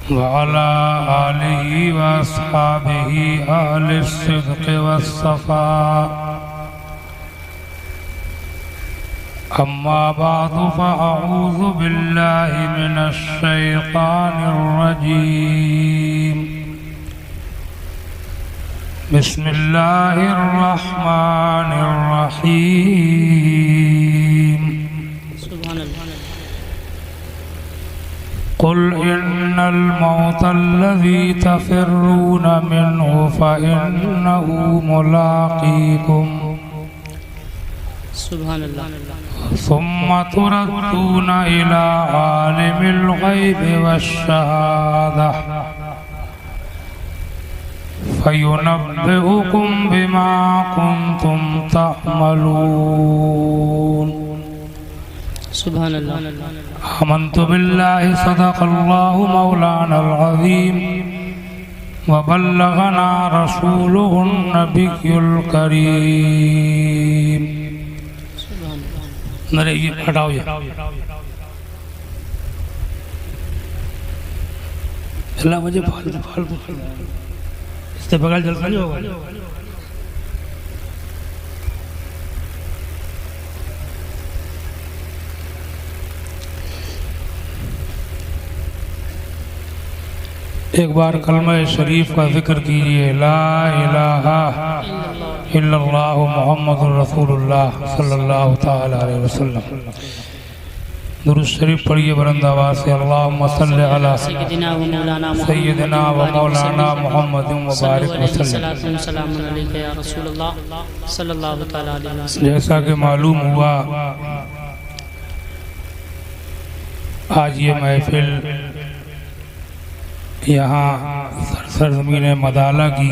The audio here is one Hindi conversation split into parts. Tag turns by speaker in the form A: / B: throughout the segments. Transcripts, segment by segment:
A: वअला आलिहि व अस्हाबिहि अहलिस सिद्क़ वस्सफ़ा। अम्मा बादु फ़अऊज़ु बिल्लाहि मिनश शैतानिर रजीम। बिस्मिल्लाहिर रहमानिर रहीम। कुल इन्नल मौतल्लज़ी तफ़िर्रून मिन्हु फ़इन्नहु मुलाक़ीकुम सुम्मा तुरद्दून इला आलिमिल ग़ैबि वश्शहादह फ़युनब्बिउकुम बिमा कुन्तुम तअमलून। सुभान अल्लाह। आमन्तु बिल्लाहि सदक़ल्लाहु मौलानल अज़ीम व बल्लगना रसूलुहुन नबियुल करीम। नरे ये हटाओ ये अल्लाह मुझे फालतू इससे बगल जलसा नहीं होगा। एक बार कलमा शरीफ का जिक्र कीजिए, ला इलाहा इल्लल्लाह मुहम्मदुर रसूलुल्लाह सल्लल्लाहु तआला अलैहि वसल्लम। दुरूद शरीफ पढ़िए बुलंद आवाज़ से। अल्लाहुम्मा सल्लि अला सय्यिदिना व मौलाना मुहम्मदिन व बारिक वसल्लम। जैसा कि मालूम हुआ, आज ये महफिल यहाँ सरज़मीन मदाला की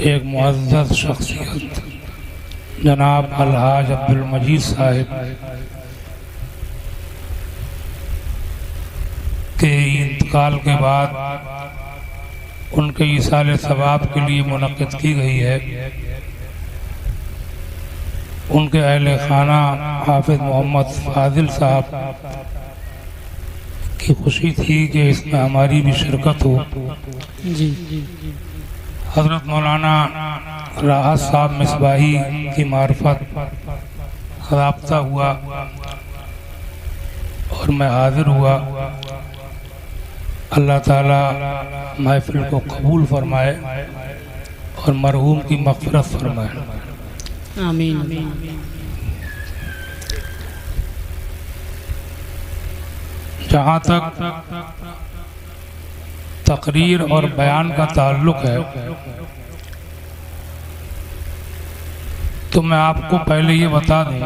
A: एक मुअज़्ज़ज़ शख्सियत जनाब अलहाज अब्दुल मजीद साहिब के इंतकाल के बाद उनके ईसाले सवाब के लिए मुनक़्क़िद की गई है। उनके अहले खाना हाफिज़ मोहम्मद फाजिल साहब की खुशी थी कि इसमें हमारी भी शिरकत हो। जी हज़रत मौलाना राहत साहब मिसबाही की मार्फत राब्ता हुआ और मैं हाजिर हुआ। अल्लाह ताला महफिल को कबूल फरमाए और मरहूम की मग़फ़िरत फरमाए। आमीन। जहाँ तक तकरीर और बयान का ताल्लुक़ है, तो मैं आपको पहले ये बता दूं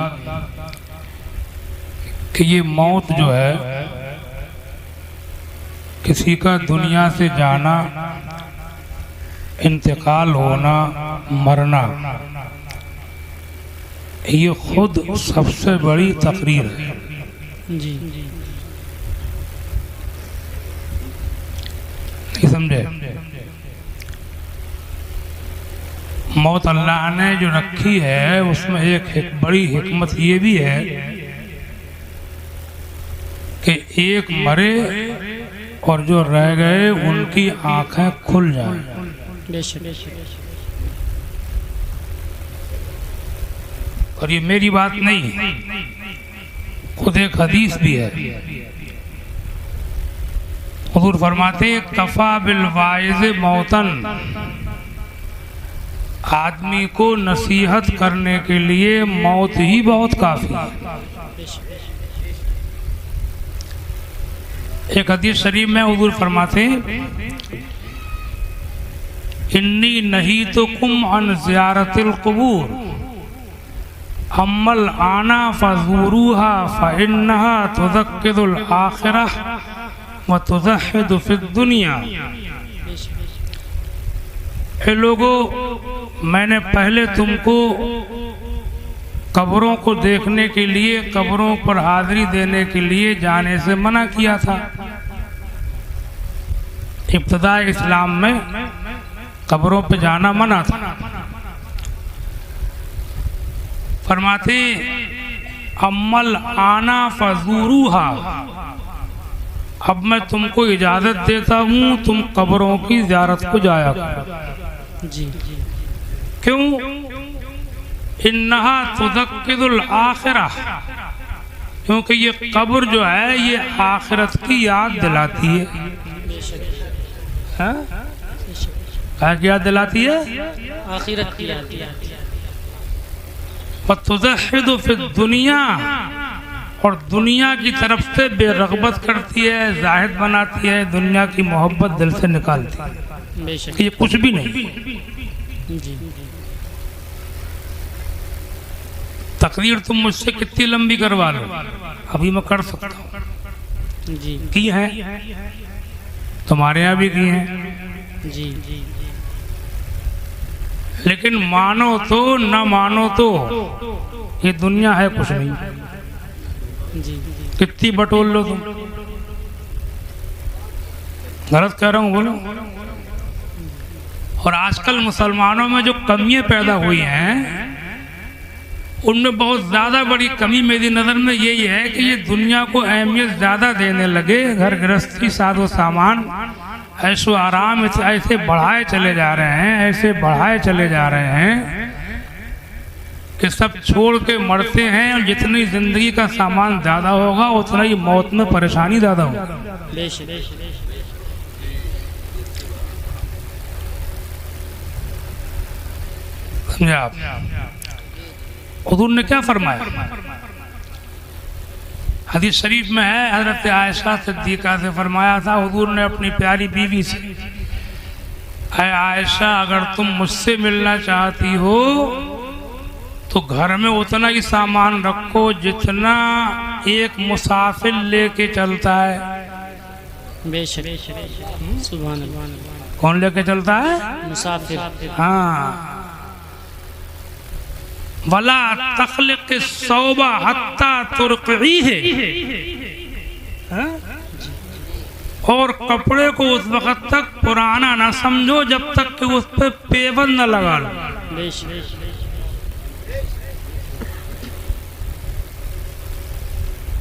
A: कि ये मौत जो है, किसी का दुनिया से जाना, इंतकाल होना, मरना, ये खुद सबसे बड़ी तकरीर है। जी समझे? मौत अल्लाह ने जो रखी है उसमें एक बड़ी हिकमत ये भी है कि एक मरे और जो रह गए उनकी आंखें खुल जाएं। और ये मेरी बात नहीं, खुद एक हदीस भी है। हुज़ूर फरमाते कफ़ा बिल वाइज़ मौतन, आदमी को नसीहत करने के लिए मौत ही बहुत काफ़ी है। एक हदीस शरीफ में हुज़ूर फरमाते इन्नी नहीतुकुम अन ज़ियारतिल क़ुबूर अम्मल आना फ़ज़ूरूहा फ़इन्नहा तुज़क्किरुल आखिरह व तुज़हिदु फ़िद दुनिया। हे लोगों, मैंने पहले तुमको कब्रों को देखने के लिए, कब्रों पर हाज़िरी देने के लिए जाने से मना किया था। इब्तिदा इस्लाम में कब्रों पे जाना मना था। फरमाते अम्मल आना फ़ज़ूरूहा, अब मैं तुमको इजाजत देता हूँ, तुम कब्रों की ज़ियारत को जाया करो।
B: जी
A: क्यों? इन्नहा तुज़क्किरुल आखिरा, क्योंकि ये कब्र जो है ये आखिरत की याद दिलाती है। क्या याद दिलाती है?
B: आखिरत की याद दिलाती है।
A: वतुज़हिदु फिद दुनिया, और दुनिया की तरफ से बेरग़बत करती है, जाहिद बनाती है, दुनिया की मोहब्बत दिल से निकालती है।
B: बेशक
A: ये कुछ भी नहीं।
B: जी
A: तकदीर तुम मुझसे कितनी लंबी करवा लो, अभी मैं कर सकता हूँ।
B: जी
A: की है, तुम्हारे यहाँ भी की हैं,
B: जी जी
A: लेकिन मानो तो न मानो तो ये दुनिया है कुछ नहीं।
B: जी
A: कितनी बटोल लो तुम। गलत कह रहा हूँ बोलो। और आजकल मुसलमानों में जो कमियां पैदा हुई हैं, उनमें बहुत ज़्यादा बड़ी कमी मेरी नज़र में यही है कि ये दुनिया को अहमियत ज़्यादा देने लगे। घर गृहस्थी, सादो सामान, ऐशो आराम ऐसे बढ़ाए चले जा रहे हैं, ऐसे बढ़ाए चले जा रहे हैं कि सब छोड़ के मरते हैं। और जितनी ज़िंदगी का सामान ज़्यादा होगा उतना ही मौत में परेशानी ज़्यादा होगी। समझे आप? हुजूर ने क्या फरमाया? हदीस शरीफ में है, हजरत आयशा सिद्दीक़ा से फरमाया था हुजूर ने अपनी प्यारी बीवी से, ऐ आयशा अगर तुम मुझसे मिलना चाहती हो तो घर में उतना ही सामान रखो जितना एक मुसाफिर लेके चलता है।
B: बेशक सुभान अल्लाह।
A: कौन लेके चलता है?
B: मुसाफिर।
A: हाँ। वला तखलिक सौबा हत्ता तुरक़ी है, और कपड़े को उस वक़्त तक पुराना ना समझो जब तक कि उस पर पेबंद न लगा लो।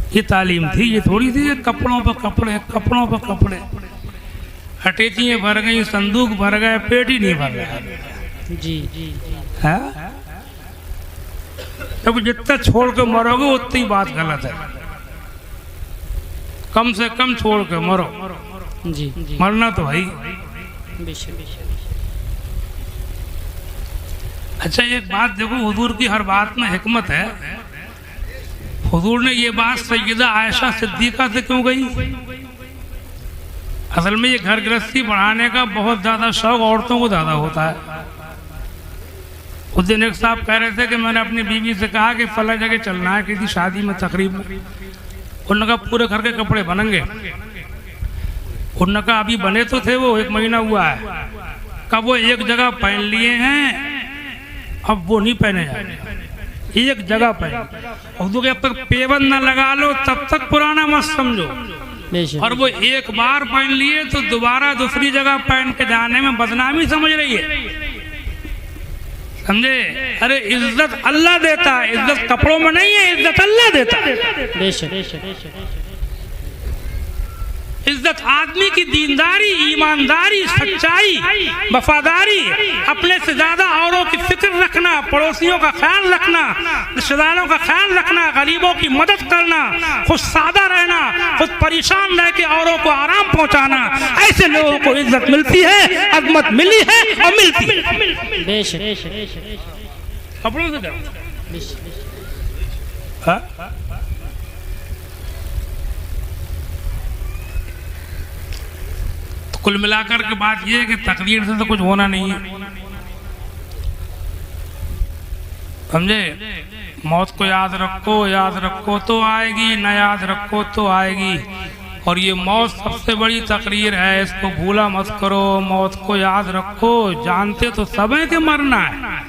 A: ये तालीम थी, ये थोड़ी थी कपड़ों पर कपड़े, कपड़ों पर कपड़े। अटैचियाँ भर गई, संदूक भर गए, पेट ही नहीं भर गया।
B: जी जी
A: है? तब जितना छोड़ के मरोगे उतनी बात गलत है। कम से कम छोड़ के मरो।
B: जी
A: मरना तो भाई। अच्छा एक बात देखो, हुजूर की हर बात में हिकमत है। हुजूर ने ये बात सैयदा आयशा सिद्दीक़ा से क्यों गई? असल में ये घर गृहस्थी बढ़ाने का बहुत ज़्यादा शौक औरतों को ज़्यादा होता है। उस दिन एक साहब कह रहे थे कि मैंने अपनी बीवी से कहा कि फला जगह चलना है किसी शादी में, तकरीब में। उन्होंने कहा पूरे घर के कपड़े बनेंगे। उन्होंने कहा अभी बने तो थे, वो 1 महीना हुआ है। कब वो एक जगह पहन लिए हैं, अब वो नहीं पहने जाएंगे, एक जगह पहन। और जब तक पेबंद न लगा लो तब तक पुराना मत समझो। और वो एक बार पहन लिए तो दोबारा दूसरी जगह पहन के जाने में बदनामी समझ रही है। समझे? अरे इज्जत अल्लाह देता है, इज्जत कपड़ों में नहीं है, इज्जत अल्लाह देता है। इज्जत आदमी की दीनदारी, ईमानदारी, सच्चाई, वफादारी, अपने से ज्यादा औरों की फिक्र रखना, पड़ोसियों का ख्याल रखना, रिश्तेदारों का ख्याल रखना, गरीबों की मदद करना, खुद सादा रहना, खुद परेशान रह के औरों को आराम पहुंचाना, ऐसे लोगों को इज्जत मिलती है, अजमत मिली है और मिलती है। कपड़ों से कुल मिलाकर के बात यह है कि तकदीर से तो कुछ होना नहीं है। समझे? मौत को याद रखो तो आएगी, न याद रखो तो आएगी। और ये मौत सबसे बड़ी तकरीर है, इसको भूला मत करो। मौत को याद रखो। जानते तो सब है कि मरना है,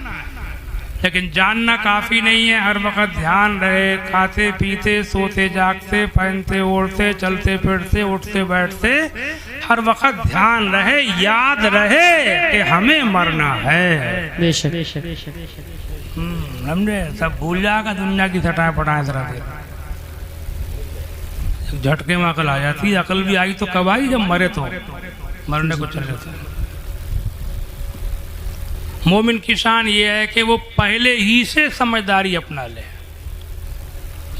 A: लेकिन जानना काफ़ी नहीं है। हर वक्त ध्यान रहे, खाते पीते, सोते जागते, पहनते ओढ़ते, चलते फिरते, उठते बैठते, हर वक्त ध्यान रहे, याद रहे कि हमें मरना है। समझे? सब भूल जाएगा दुनिया की सटाए पटाए जरा दे। झटके में अकल आ जाती है। अकल भी आई तो कब आई, जब मरे तो मरने को चले थे। मोमिन की शान ये है कि वो पहले ही से समझदारी अपना ले।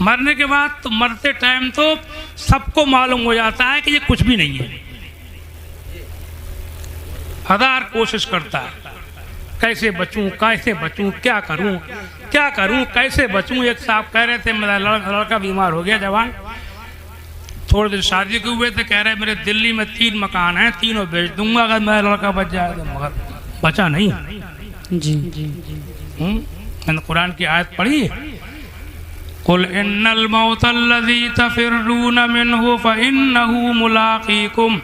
A: मरने के बाद तो मरते टाइम तो सबको मालूम हो जाता है कि ये कुछ भी नहीं है। हजार कोशिश करता है कैसे बचूं, कैसे बचूं, क्या करूं, कैसे बचूं। एक साहब कह रहे थे मेरा लड़का बीमार हो गया जवान, थोड़े दिन शादी के हुए थे, कह रहे मेरे दिल्ली में 3 मकान हैं, तीनों बेच दूंगा अगर मेरा लड़का बच जाए तो, मगर बचा नहीं।
B: जी जी
A: मैंने कुरान की आयत पढ़ी, कुल इन्नल मौतल्लज़ी तफ़िर्रूना मिन्हु फ़इन्नहु मुलाक़ीकुम।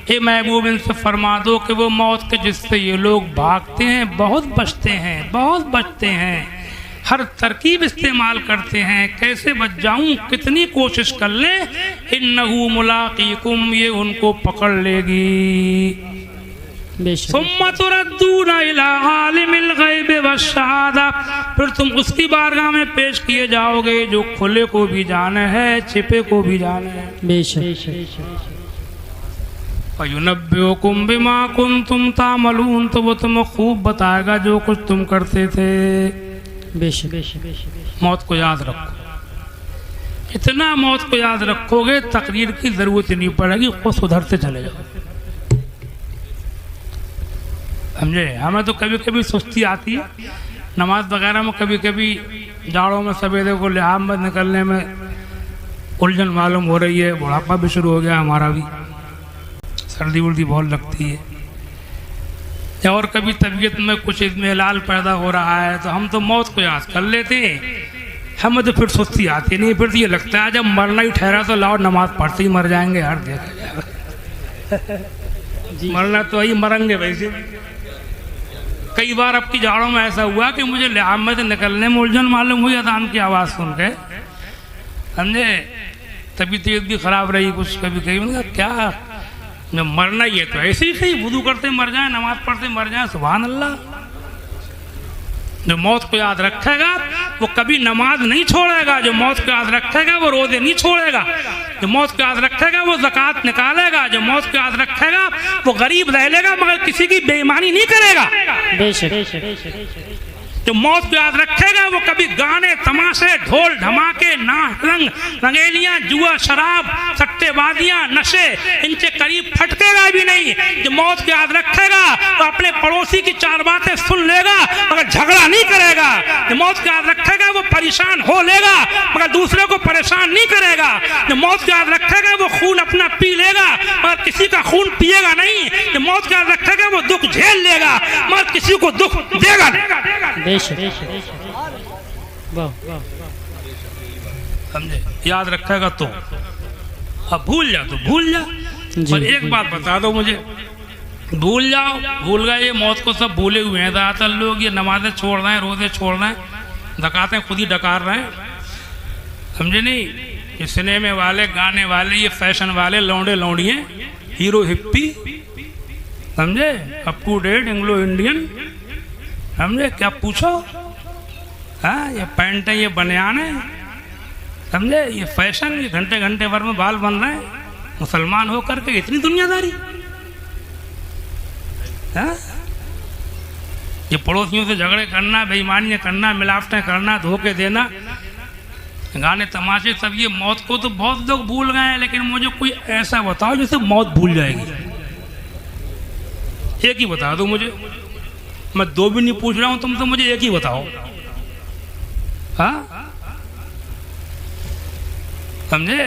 A: ए महबूब इनसे फरमा दो कि वो मौत के जिससे ये लोग भागते हैं बहुत बचते हैं, बहुत बचते हैं, हर तरकीब इस्तेमाल करते हैं, कैसे बच जाऊं, कितनी कोशिश कर ले, इन्नहु मुलाक़ीकुम, ये उनको पकड़ लेगी। सुम्मा तुरद्दूना इला आलिमिल ग़ैबि वश्शहादा, फिर तुम उसकी बारगाह में पेश किए जाओगे जो खुले को भी जाने है, छिपे को भी जाने है।
B: बेशक
A: फयुनब्बिउकुम बिमा कुंतुम तामलून, तो वो तुम्हें खूब बताएगा जो कुछ तुम करते थे।
B: बेशक
A: मौत को याद रखो, इतना मौत को याद रखोगे तकरीर की जरूरत ही नहीं पड़ेगी, खुद सुधरते चले जाओ। समझे? हमें तो कभी कभी सुस्ती आती है नमाज वगैरह में, कभी कभी जाड़ों में सवेरे को लिहाज में निकलने में उलझन मालूम हो रही है, बुढ़ापा भी शुरू हो गया हमारा भी, सर्दी उर्दी बहुत लगती है, और कभी तबीयत में कुछ इत्मीनान पैदा हो रहा है तो हम तो मौत को याद कर लेते हैं, हमें तो फिर सुस्ती आती नहीं। फिर तो ये लगता है जब मरना ही ठहरा तो लाओ नमाज पढ़ते ही मर जाएंगे यार, देखा जाएगा मरना तो वही मरेंगे वैसे। कई बार अब की जाड़ों में ऐसा हुआ कि मुझे लिहाज में निकलने में उलझन मालूम हुई अजान की आवाज़ सुन के, समझे? तबीयत भी ख़राब रही कुछ, कभी कभी क्या जब मरना ही है तो ऐसे ही सही, वुदू करते मर जाए, नमाज पढ़ते मर जाए, सुभान अल्लाह। जो मौत को याद रखेगा वो कभी नमाज नहीं छोड़ेगा, जो मौत को याद रखेगा वो रोजे नहीं छोड़ेगा, जो मौत को याद रखेगा वो ज़कात निकालेगा, जो मौत को याद रखेगा वो गरीब रह लेगा मगर किसी की बेईमानी नहीं करेगा। जो मौत को याद रखेगा वो कभी गाने तमाशे ढोल धमाके नाच रंग रंगेलियां जुआ शराब सट्टेबाजियां नशे इनसे करीब फटकेगा भी नहीं। जो मौत को याद रखेगा वो अपने पड़ोसी की 4 बातें सुन लेगा मगर झगड़ा नहीं करेगा। जो मौत को याद रखेगा वो परेशान हो लेगा मगर दूसरे को परेशान नहीं करेगा। जो मौत को याद रखेगा वो खून अपना पी लेगा मगर किसी का खून पिएगा नहीं। जो मौत को याद रखेगा वो दुख झेल लेगा मगर किसी को दुख देगा नहीं। समझे? याद रखेगा तो, अब भूल जा तो भूल जा। पर एक बात बता दो मुझे, भूल जाओ भूल गए, ये मौत को सब भूले हुए हैं ज़्यादातर लोग। ये नमाजें छोड़ रहे हैं, रोजे छोड़ रहे हैं, ज़कातें खुद ही डकार रहे हैं, समझे नहीं? ये सिनेमे वाले, गाने वाले, ये फैशन वाले लौंडे लौंडियाँ, हीरो हिप्पी, समझे? Up to date Anglo Indian, समझे? क्या पूछो, हाँ ये पैंट है, ये बनियान है, समझे? ये फैशन, ये घंटे घंटे भर में बाल बन रहे हैं, मुसलमान होकर के इतनी दुनियादारी, हाँ? ये पड़ोसियों से झगड़े करना, बेईमानियाँ करना, मिलावटें करना, धोखे देना, गाने तमाशे, सब ये मौत को तो बहुत लोग भूल गए हैं। लेकिन मुझे कोई ऐसा बताओ जिससे मौत भूल जाएगी, एक ही बता दो मुझे, मैं 2 भी नहीं पूछ रहा हूं, तुम तो मुझे एक ही बताओ, हाँ? समझे?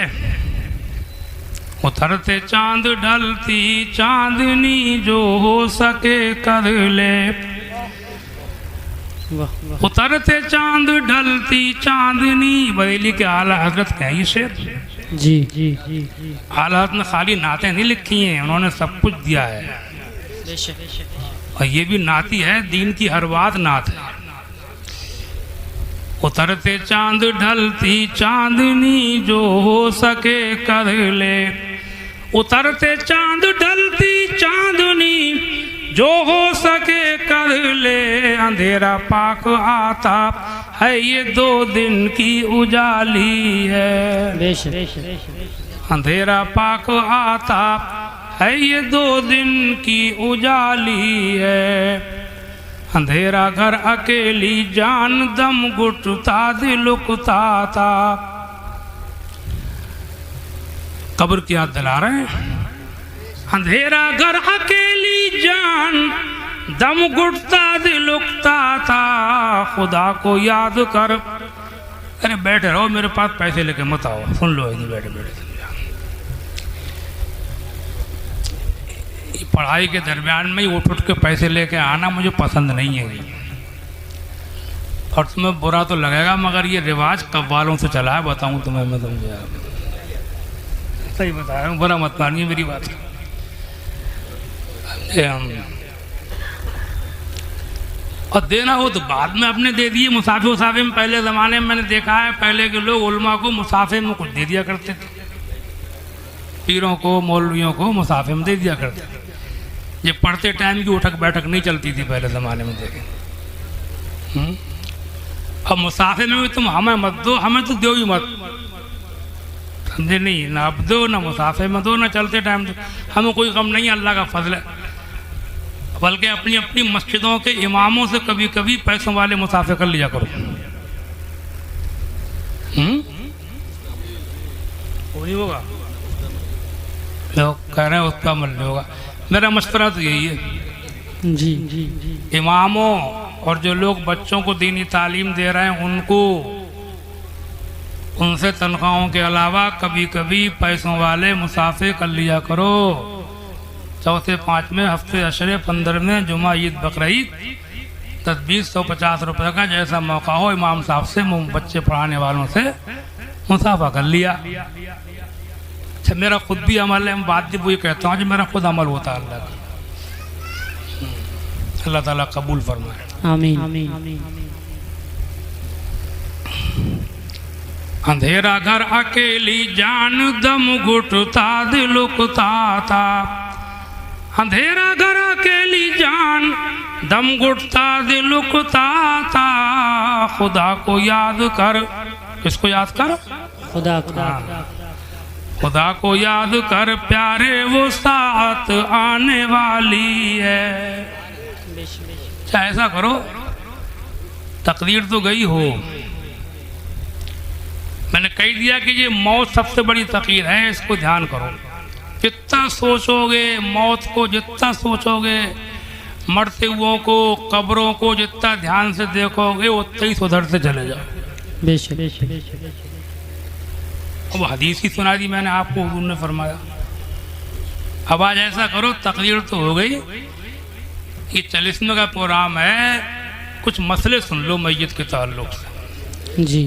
A: उतरते चांद ढलती चांदनी जो हो सके कर ले, उतरते चांद ढलती चांदनी। बरेली के आला हजरत क्या ये शेर?
B: जी जी जी
A: आला हजरत ने खाली नातें नहीं लिखी हैं, उन्होंने सब कुछ दिया है, और ये भी नाती है, दीन की हर बात नात है। उतरते चांद ढलती चांदनी जो हो सके कर ले, उतरते चांद ढलती चांदनी जो हो सके कर ले। अंधेरा पाक आता है ये 2 दिन की उजाली है। अंधेरा पाक आता है ये 2 दिन की उजाली है। अंधेरा घर अकेली जान दम घुटता दिल उकता था। कब्र की याद दिला रहे हैं। अंधेरा घर अकेली जान दम घुटता दिल उकता था। खुदा को याद कर। अरे बैठे रहो, मेरे पास पैसे लेके मत आओ, सुन लो इधर बैठे बैठे। पढ़ाई के दरमियान में ही उठ के पैसे लेके आना मुझे पसंद नहीं है। और तुम्हें बुरा तो लगेगा, मगर ये रिवाज कब वालों से चला है बताऊं तुम्हें मैं। समझे? सही बता रहा हूँ, बुरा मत मानिए मेरी बात। और देना हो तो बाद में अपने दे दिए। मुसाफे उसाफे में पहले ज़माने में मैंने देखा है, पहले के लोग उलमा को मुसाफे में कुछ दे दिया करते थे। पीरों को मौलवियों को मुसाफे में दे दिया करते थे। ये पढ़ते टाइम की उठक बैठक नहीं चलती थी पहले ज़माने में, देखें। अब मुसाफे में भी तुम हमें मत दो, हमें तो दो ही मत। समझे? नहीं, ना अब दो ना मुसाफे में दो, ना चलते टाइम दो। हमें कोई कम नहीं, अल्लाह का फजल है। बल्कि अपनी अपनी मस्जिदों के इमामों से कभी कभी पैसों वाले मुसाफे कर लिया करो। वही होगा, लोग कह रहे हैं उसका अमल नहीं होगा। मेरा मशवरा तो यही है
B: जी जी।
A: इमामों और जो लोग बच्चों को दीनी तालीम दे रहे हैं उनको, उनसे तनख्वाहों के अलावा कभी कभी पैसों वाले मुसाफे कर लिया करो। चौथे 5वें हफ्ते अशरे 15वें जुमा ईद बकरीद 10-20-150 रुपये का जैसा मौका हो इमाम साहब से बच्चे पढ़ाने वालों से मुसाफा कर लिया। अच्छा, मेरा खुद भी अमल है, मैं बात भी वही कहता हूँ जो मेरा खुद अमल होता है। अल्लाह का अल्लाह ताला कबूल फरमाए,
B: आमीन।
A: अंधेरा घर अकेली जान दम घुटता दिल उकता था। अंधेरा घर अकेली जान दम घुटता दिल उकता था। खुदा को याद कर। किसको याद कर?
B: खुदा को।
A: खुदा को याद कर प्यारे, वो साथ आने वाली है। अच्छा, ऐसा करो, तकदीर तो गई हो, मैंने कह दिया कि ये मौत सबसे बड़ी तकदीर है, इसको ध्यान करो। जितना सोचोगे मौत को, जितना सोचोगे मरते हुओं को, कब्रों को जितना ध्यान से देखोगे उतना ही सुधरते चले जाओ।
B: बेशक।
A: अब हदीस ही सुना दी मैंने आपको, हुजूर ने फरमाया। अब आज ऐसा करो, तकदीर तो हो गई, ये 40वें का प्रोग्राम है, कुछ मसले सुन लो मैयत के ताल्लुक से।
B: जी।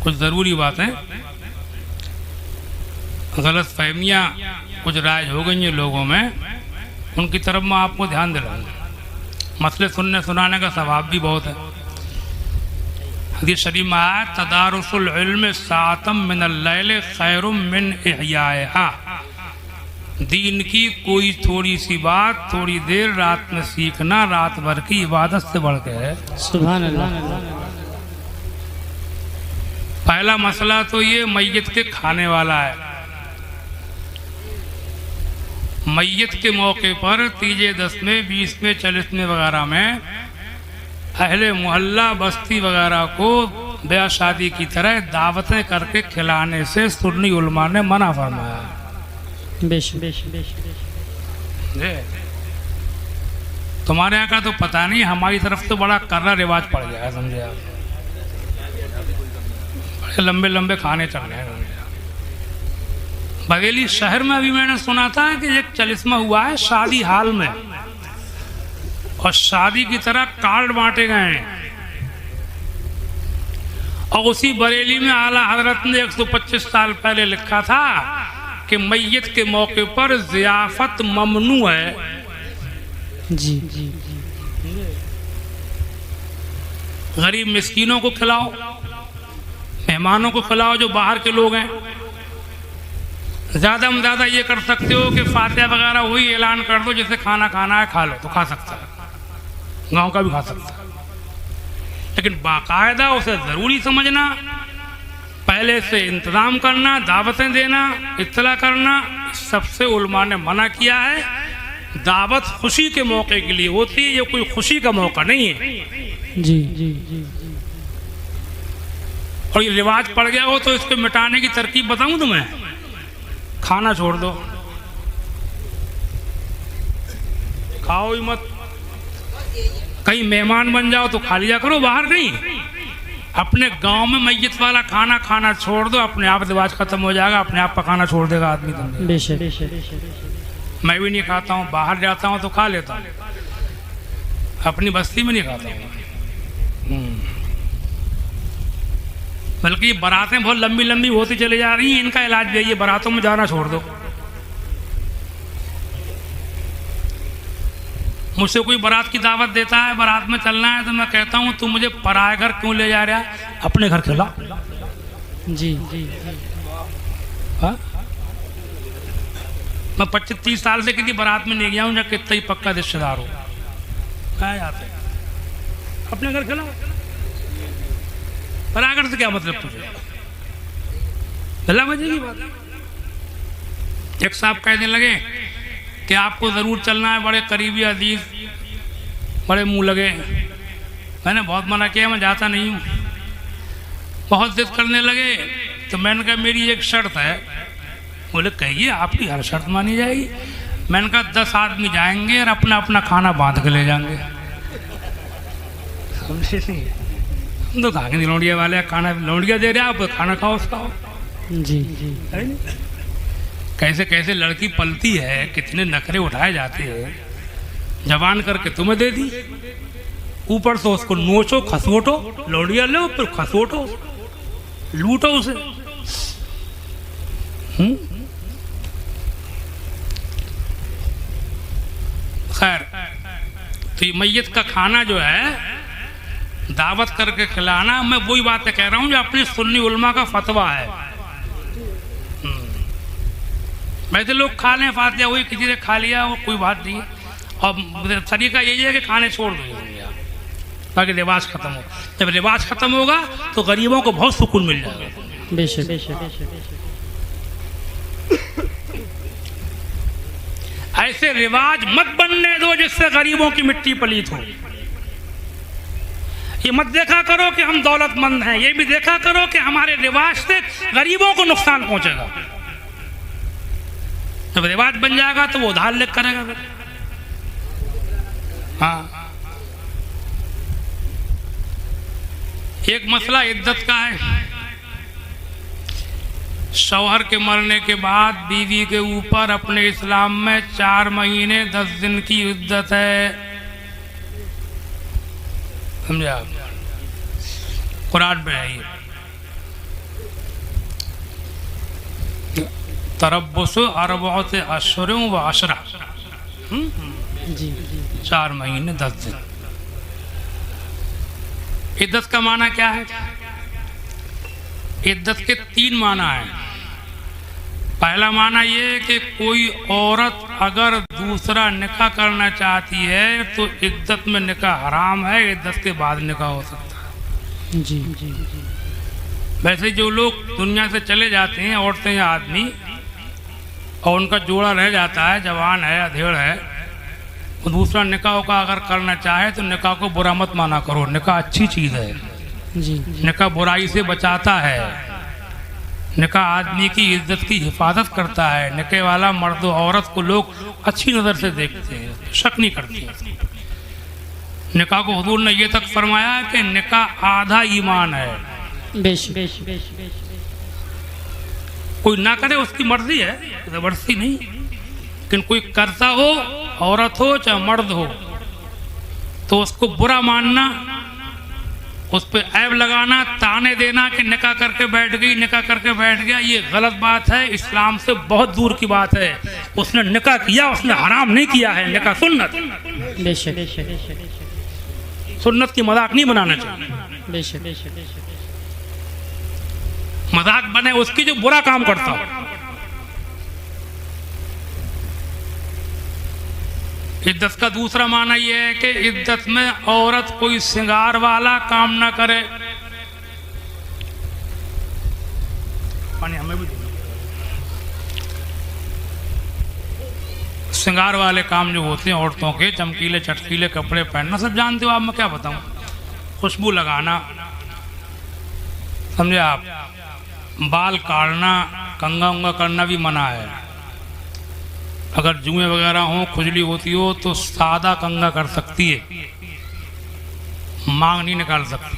A: कुछ ज़रूरी बातें, गलत फहमियाँ कुछ राज हो गई हैं लोगों में, उनकी तरफ मैं आपको ध्यान दिलाऊंगा। मसले सुनने सुनाने का सवाब भी बहुत है। हदीस शरीफ में आया, तदारुसुल इल्म सातम मिनल लैल खैरुम मिन इहयाहा। दीन की कोई थोड़ी सी बात थोड़ी देर रात में सीखना रात भर की इबादत से बढ़ के है।
B: सुभान अल्लाह।
A: पहला मसला तो ये मैयत के खाने वाला है। मैयत के मौके पर तीजे 10वें 20वें 40वें वगैरह में अहले मोहल्ला बस्ती वगैरह को ब्याह शादी की तरह दावतें करके खिलाने से सुन्नी उलमा ने मना फरमाया। तुम्हारे यहाँ का तो पता नहीं, हमारी तरफ तो बड़ा कर्रा रिवाज पड़ गया है, समझे आप। बड़े लंबे लंबे खाने चल रहे हैं। बघेली शहर में अभी मैंने सुना था कि एक 40वां हुआ है शादी हाल में, और शादी की तरह कार्ड बांटे गए हैं। और उसी बरेली में आला हजरत ने 125 साल पहले लिखा था कि मैयत के मौके पर ज़ियाफत ममनू है।
B: जी।
A: गरीब मिस्कीनों को खिलाओ, मेहमानों को खिलाओ जो बाहर के लोग हैं। ज़्यादा में ज़्यादा ये कर सकते हो कि फातिहा वगैरह वही ऐलान कर दो, जैसे खाना खाना है खा लो, तो खा सकता है, गांव का भी खा सकता है। लेकिन बाकायदा उसे ज़रूरी समझना, पहले से इंतज़ाम करना, दावतें देना, इत्तला करना, सबसे उलमा ने मना किया है। दावत खुशी के मौके के लिए होती है, ये कोई खुशी का मौका नहीं है।
B: जी जी जी
A: और ये रिवाज पड़ गया हो तो इसको मिटाने की तरकीब बताऊं तुम्हें। खाना छोड़ दो, खाओ ही मत। कहीं मेहमान बन जाओ तो खा लिया करो बाहर, नहीं। अपने गांव में मैयत वाला खाना खाना छोड़ दो, अपने आप रिवाज खत्म हो जाएगा, अपने आप पकाना छोड़ देगा आदमी। तुम
B: बेशक
A: मैं भी नहीं खाता हूँ, बाहर जाता हूँ तो खा लेता हूँ, अपनी बस्ती में नहीं खाता हूँ। बल्कि ये बारातें बहुत लंबी लंबी होती चली जा रही हैं, इनका इलाज भी है, ये बारातों में जाना छोड़ दो। मुझसे कोई बारात की दावत देता है, बारात में चलना है, तो मैं कहता हूँ तू मुझे पराए घर क्यों ले जा रहा है, अपने घर खिला।
B: जी जी
A: हाँ? मैं 25-30 साल से किसी बारात में नहीं गया हूँ, जब कितना ही पक्का रिश्तेदार हो आते, अपने घर खिलाओ। पराए घर से क्या मतलब तुझे, भला मजे की बात। एक साहब कहने लगे कि आपको ज़रूर चलना है, बड़े करीबी अजीज, बड़े मुंह लगे। मैंने बहुत मना किया, मैं जाता नहीं हूँ। बहुत जिद करने लगे तो मैंने कहा मेरी एक शर्त है। बोले कहिए, आपकी हर शर्त मानी जाएगी। मैंने कहा 10 आदमी जाएंगे और अपना अपना खाना बांध के ले जाएंगे। समझे नहीं, हम तो खाएंगे लौंडिया वाले, खाना लौंडिया दे रहे, आप खाना खाओ उसका।
B: जी जी
A: कैसे कैसे लड़की पलती है, कितने नखरे उठाए जाते हैं। जवान करके तुम्हें दे दी, ऊपर से उसको नोचो, खसोटो, लौंडिया लो, फिर खसोटो, लूटो उसे। खैर, तो ये मैयत का खाना जो है दावत करके खिलाना, मैं वही बातें कह रहा हूँ जो अपनी सुन्नी उलमा का फतवा है। वैसे लोग खा लें, फातिहा हुई, किसी ने खा लिया, वो कोई बात नहीं। और तरीका यही है कि खाने छोड़ दो ताकि रिवाज खत्म हो। जब रिवाज खत्म होगा तो गरीबों को बहुत सुकून मिल जाएगा।
B: बेशक
A: ऐसे रिवाज मत बनने दो जिससे गरीबों की मिट्टी पलीत हो। ये मत देखा करो कि हम दौलतमंद हैं, ये भी देखा करो कि हमारे रिवाज से गरीबों को नुकसान पहुंचेगा। जब रिवाज बन जाएगा तो वो उधार लेकर करेगा फिर। हाँ, एक मसला इद्दत का है। शौहर के मरने के बाद बीवी के ऊपर अपने इस्लाम में 4 महीने 10 दिन की इद्दत है। समझा? कुरान में है ये। तरब्बुस अर्बअत अश्हुरिन व अशरा, 4 महीने 10 दिन। इद्दत का माना क्या है? इद्दत के 3 माना है। पहला माना ये है कि कोई औरत अगर दूसरा निकाह करना चाहती है तो इद्दत में निकाह हराम है, इद्दत के बाद निकाह हो सकता है।
B: जी जी
A: वैसे जो लोग दुनिया से चले जाते हैं, औरतें या आदमी, और उनका जोड़ा रह जाता है, जवान है, अधेड़ है, वो दूसरा निकाह का अगर करना चाहे तो निकाह को बुरा मत माना करो। निकाह अच्छी चीज़ है,
B: जी
A: निकाह बुराई से बचाता है, निकाह आदमी की इज्जत की हिफाजत करता है। निकाह वाला मर्द और औरत को लोग अच्छी नज़र से देखते हैं, शक नहीं करते। निकाह को हुजूर ने ये तक फरमाया कि निकाह आधा ईमान है।
B: बेशक
A: कोई ना करे उसकी मर्जी है, ज़बरदस्ती नहीं, लेकिन कोई करता हो, औरत हो चाहे मर्द हो, तो उसको बुरा मानना, उस पर ऐब लगाना, ताने देना कि निकाह करके बैठ गई, निकाह करके बैठ गया, ये गलत बात है, इस्लाम से बहुत दूर की बात है। उसने निकाह किया, उसने हराम नहीं किया है। निकाह सुन्नत,
B: बेशक
A: सुन्नत की मजाक नहीं बनाना चाहिए।
B: बेशक
A: मजाक बने उसकी जो बुरा काम करता हो। इद्दत का दूसरा माना यह है कि इद्दत में औरत कोई श्रृंगार वाला काम ना करे। श्रृंगार वाले काम जो होते हैं औरतों के, चमकीले चटकीले कपड़े पहनना, सब जानते हो आप, मैं क्या बताऊं, खुशबू लगाना, समझे आप, बाल काटना, कंघा उंगा करना भी मना है। अगर जुएं वगैरह हो, खुजली होती हो तो सादा कंघा कर सकती है, मांग नहीं निकाल सकती।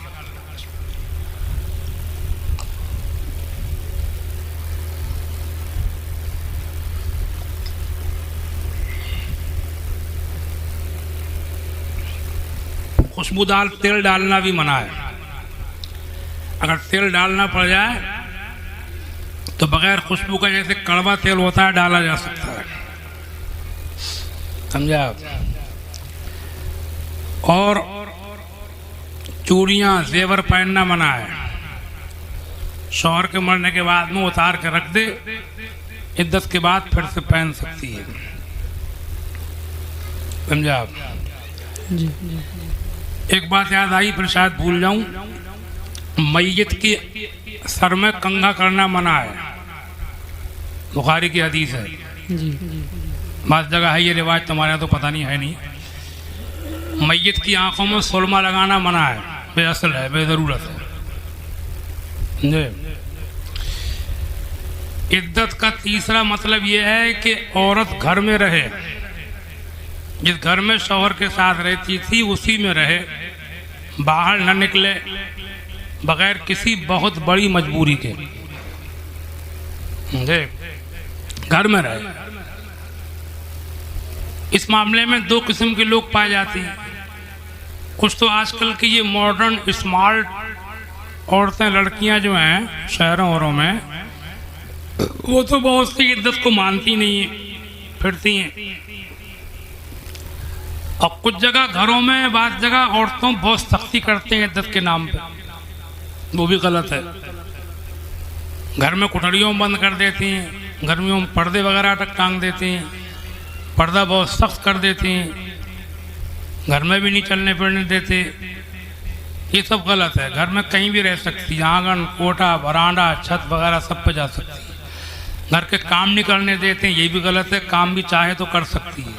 A: खुशबूदार तेल डालना भी मना है। अगर तेल डालना पड़ जाए तो बगैर खुशबू का, जैसे कड़वा तेल होता है, डाला जा सकता है, समझे आप। और चूड़ियाँ जेवर पहनना मना है। शौहर के मरने के बाद में उतार के रख दे, इद्दत के बाद फिर से पहन सकती है, समझे आप।
B: जी।
A: एक बात याद आई, फिर शायद भूल जाऊं, मैयत की सर में कंघा करना मना है, बुखारी की हदीस है।
B: जी।
A: बात जगह है ये रिवाज, तुम्हारे यहाँ तो पता नहीं है नहीं। मैयत की आंखों में सुरमा लगाना मना है, बेअसल है, बेजरूरत है। इद्दत का तीसरा मतलब यह है कि औरत घर में रहे, जिस घर में शौहर के साथ रहती थी उसी में रहे, बाहर न निकले बगैर किसी बहुत बड़ी मजबूरी के, घर में रहे। इस मामले में दो किस्म के लोग पाए जाते हैं। कुछ तो आजकल की ये मॉडर्न स्मार्ट औरतें, लड़कियां जो हैं शहरों वरों में, वो तो बहुत सी इद्दत को मानती नहीं है, फिरती हैं। और कुछ जगह घरों में, बाद जगह औरतों बहुत सख्ती करते हैं इद्दत के नाम पे, वो भी गलत है। घर में कुठड़ियों बंद कर देती हैं, गर्मियों में पर्दे वगैरह तक टांग देती हैं, पर्दा बहुत सख्त कर देती हैं, घर में भी नहीं चलने फिरने देते, ये सब गलत है। घर में कहीं भी रह सकती है, आंगन, कोठा, बरांडा, छत वगैरह सब पे जा सकती है। घर के काम नहीं करने देते, ये भी गलत है। काम भी चाहे तो कर सकती है,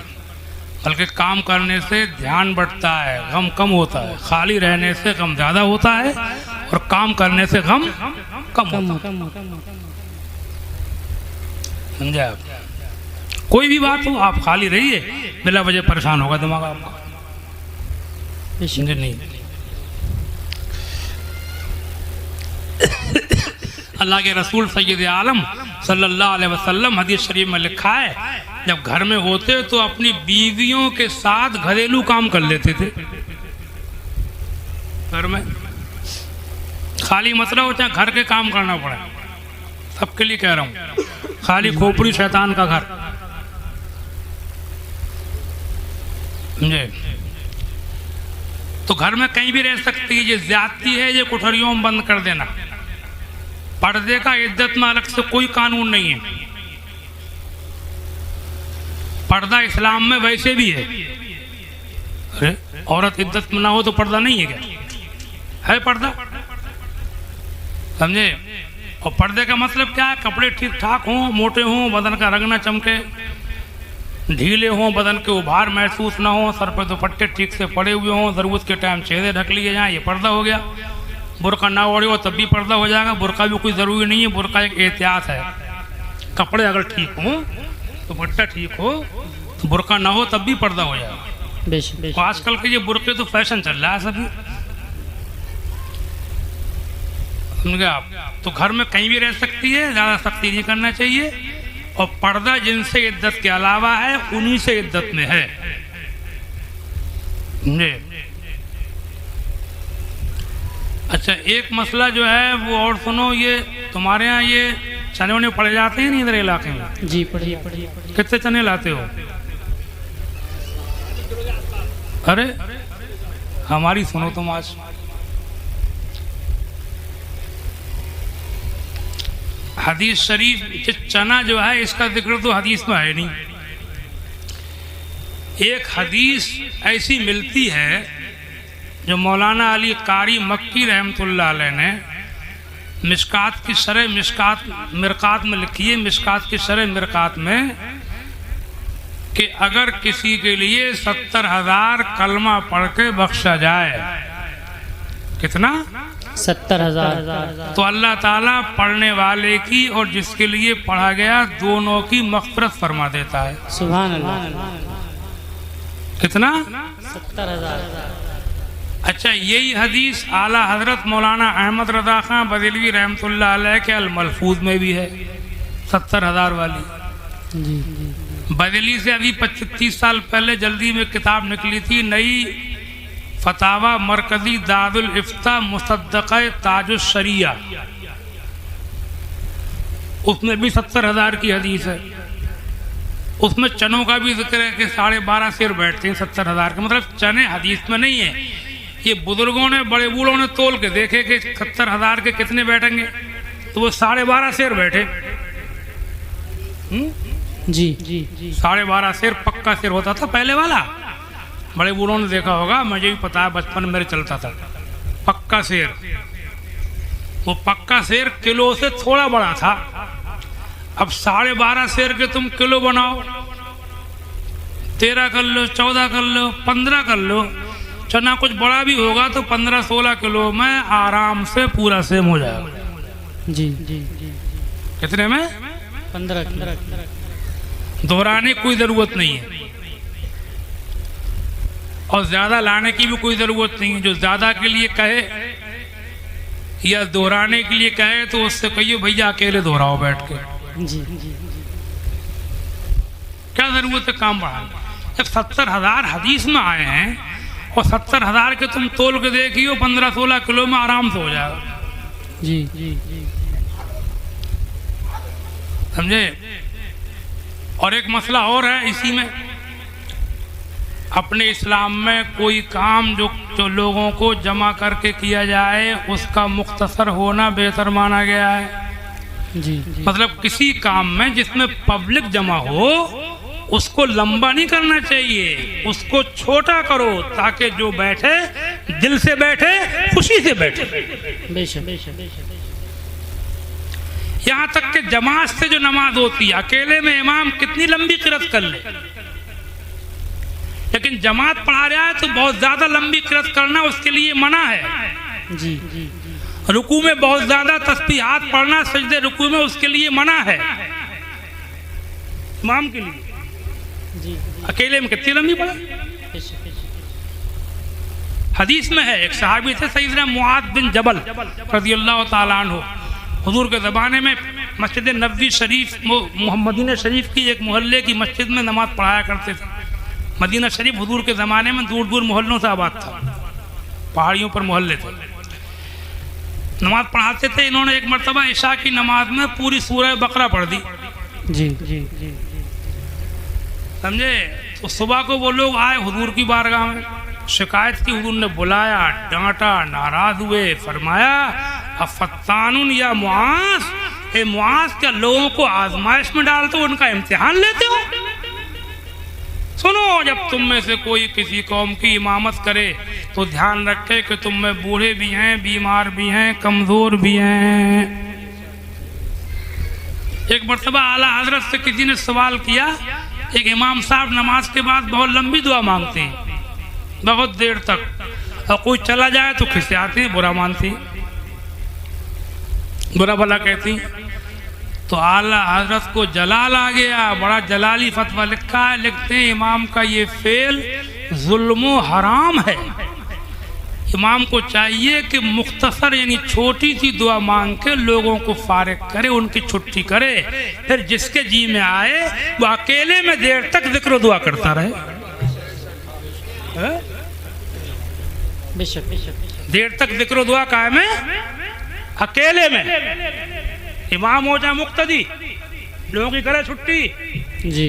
A: बल्कि काम करने से ध्यान बढ़ता है, गम कम होता है। खाली रहने से गम ज़्यादा होता है और काम करने से गम कम होता है, समझे आप। कोई भी बात हो, आप खाली रहिए, बिला वजह परेशान होगा दिमाग आपका, समझे नहीं। अल्लाह के रसूल सैयद आलम सल्लल्लाहु अलैहि वसल्लम हदीस शरीफ में लिखा है, जब घर में होते तो अपनी बीवियों के साथ घरेलू काम कर लेते थे। घर में खाली मसला हो, चाहे घर के काम करना पड़े, सबके लिए कह रहा हूँ, खाली खोपड़ी शैतान का घर, समझे। तो घर में कहीं भी रह सकती है। ये ज्यादती है, ये कोठरियों में बंद कर देना। पर्दे का इद्दत में अलग से कोई कानून नहीं है। पर्दा इस्लाम में वैसे भी है। अरे औरत इद्दत में ना हो तो पर्दा नहीं है क्या? है पर्दा, समझे। और पर्दे का मतलब क्या है? कपड़े ठीक ठाक हों, मोटे हों, बदन का रंग ना चमके, ढीले हों, बदन के उभार महसूस ना हो, सर पर दुपट्टे ठीक से पड़े हुए हों, ज़रूरत के टाइम चेहरे ढक लिए जाएँ, ये पर्दा हो गया। बुर्का ना ओढ़े हो तब भी पर्दा हो जाएगा। बुर्का भी कोई ज़रूरी नहीं है, बुर्का एक एहतियात है। कपड़े अगर ठीक हों, दुपट्टा ठीक हो, तो बुर्का ना हो तब भी पर्दा हो जाएगा। तो आजकल के ये बुर्के तो फैशन चल रहा है सभी, समझ गए आप। तो घर में कहीं भी रह सकती है, ज़्यादा सख्ती नहीं करना चाहिए। और पर्दा जिनसे इद्दत के अलावा है उन्हीं से इद्दत में है। अच्छा, एक मसला जो है वो और सुनो, ये तुम्हारे यहाँ ये चने उन्हें पड़े जाते हैं नहीं इधर इलाके में?
B: जी पढ़िए पढ़िए।
A: कितने चने लाते हो? अरे हमारी सुनो तुम आज। हदीस शरीफ चना जो है इसका जिक्र तो हदीस में है नहीं। एक हदीस ऐसी मिलती है जो मौलाना अली कारी मक्की रहमतुल्लाह अलैह ने मिशकात की शरह मिरकात में लिखी है। मिशकात की शरह मिरकात में कि अगर किसी के लिए 70,000 कलमा पढ़ के बख्शा जाए, कितना?
B: 70,000।
A: तो अल्लाह ताला पढ़ने वाले की और जिसके लिए पढ़ा गया दोनों की मग़फ़िरत फरमा देता है।
B: सुभान अल्लाह।
A: कितना?
B: 70,000।
A: अच्छा, यही हदीस आला हजरत मौलाना अहमद रज़ा खां बरेलवी रहमतुल्लाह अलैह के अल-मलफूज में भी है, 70,000 वाली।
B: जी।
A: बरेली से अभी 25-30 साल पहले जल्दी में किताब निकली थी, नई फतावा मरकजी दारुल इफ्ता मुसद्दक़ ताजुश शरिया, उसमें भी 70,000 की हदीस है। उसमें चनों का भी जिक्र है कि 12.5 सेर बैठते हैं 70,000 के, मतलब चने हदीस में नहीं है, ये बुजुर्गों ने बड़े बूढ़ों ने तोल के देखे कि 70,000 के कितने बैठेंगे, तो वो 12.5 सेर बैठे।
B: जी।
A: 12.5 सेर पक्का सेर होता था पहले वाला, बड़े बूढ़ों ने देखा होगा, मुझे भी पता है, बचपन मेरे चलता था पक्का सेर। वो पक्का सेर किलो से थोड़ा बड़ा था। अब 12.5 सेर के तुम किलो बनाओ, 13 कर लो, 14 कर लो, 15 कर लो, चना कुछ बड़ा भी होगा तो 15-16 किलो में आराम से पूरा सेम हो जाएगा।
B: जी।
A: कितने में?
B: 15।
A: दोहराने कोई ज़रूरत नहीं है और ज़्यादा लाने की भी कोई ज़रूरत नहीं है। जो ज़्यादा के लिए कहे या दोहराने के लिए कहे तो उससे कहिए भैया अकेले दोहराओ बैठ के।
B: जी।
A: क्या ज़रूरत है काम बढ़ाने? जब 70,000 हदीस में आए हैं और 70,000 के तुम तोल के देखियो 15-16 किलो में आराम से हो जाएगा।
B: जी।
A: समझे? और एक मसला और है इसी में, अपने इस्लाम में कोई काम जो लोगों को जमा करके किया जाए उसका मुख्तसर होना बेहतर माना गया है।
B: जी।
A: मतलब किसी काम में जिसमें पब्लिक जमा हो उसको लंबा नहीं करना चाहिए, उसको छोटा करो ताकि जो बैठे दिल से बैठे, खुशी से बैठे।
B: बेशक।
A: यहाँ तक कि जमात से जो नमाज होती है, अकेले में इमाम कितनी लंबी किरत कर ले, लेकिन जमात पढ़ा रहा है तो बहुत ज्यादा लंबी किरत करना उसके लिए मना है।
B: जी।
A: रुकू में बहुत ज्यादा तस्बीहात पढ़ना सजदे रुकू में उसके लिए मना है इमाम के लिए।
B: जी।
A: अकेले में कितनी लंबी पढ़े? हदीस में है, एक सहाबी थे सैयदना मुआद बिन जबल रज़ियल्लाहु ताला अन्हु, हुजूर के ज़माने में मस्जिद नबवी शरीफ मदीना शरीफ की एक मोहल्ले की मस्जिद में नमाज पढ़ाया करते थे। मदीना शरीफ हुजूर के ज़माने में दूर दूर मोहल्लों से आबाद था, पहाड़ियों पर मोहल्ले थे, नमाज पढ़ाते थे। इन्होंने एक मरतबा इशा की नमाज में पूरी सूरह बकरा पढ़ दी।
B: जी।
A: समझे? तो सुबह को वो लोग आए हुजूर की बारगाह में, शिकायत की, हुजूर ने बुलाया, डांटा, नाराज हुए, फरमाया अफत्तानुन या मुआज, ए मुआज, क्या लोगों को आजमाइश में डालते हो, उनका इम्तिहान लेते हो? सुनो, जब तुम में से कोई किसी कौम की इमामत करे तो ध्यान रखे कि तुम में बूढ़े भी हैं, बीमार भी हैं, कमजोर भी हैं। एक मरतबा आला हजरत से किसी ने सवाल किया, एक इमाम साहब नमाज के बाद बहुत लंबी दुआ मांगते हैं, बहुत देर तक, और कोई चला जाए तो खिसियाते हैं, बुरा मानते हैं, बुरा भला कहती। तो आला हजरत को जलाल आ गया, बड़ा जलाली फतवा लिखा है, लिखते हैं इमाम का ये फेल जुल्म हराम है। इमाम को चाहिए कि मुख्तसर यानी छोटी सी दुआ मांग के लोगों को फारिग करे, उनकी छुट्टी करे, फिर जिसके जी में आए वो अकेले में देर तक जिक्र दुआ करता रहे। देर तक जिक्र दुआ कायम है अकेले में। इमाम हो जाए मुक्तदी, लोगों की करे छुट्टी।
B: जी।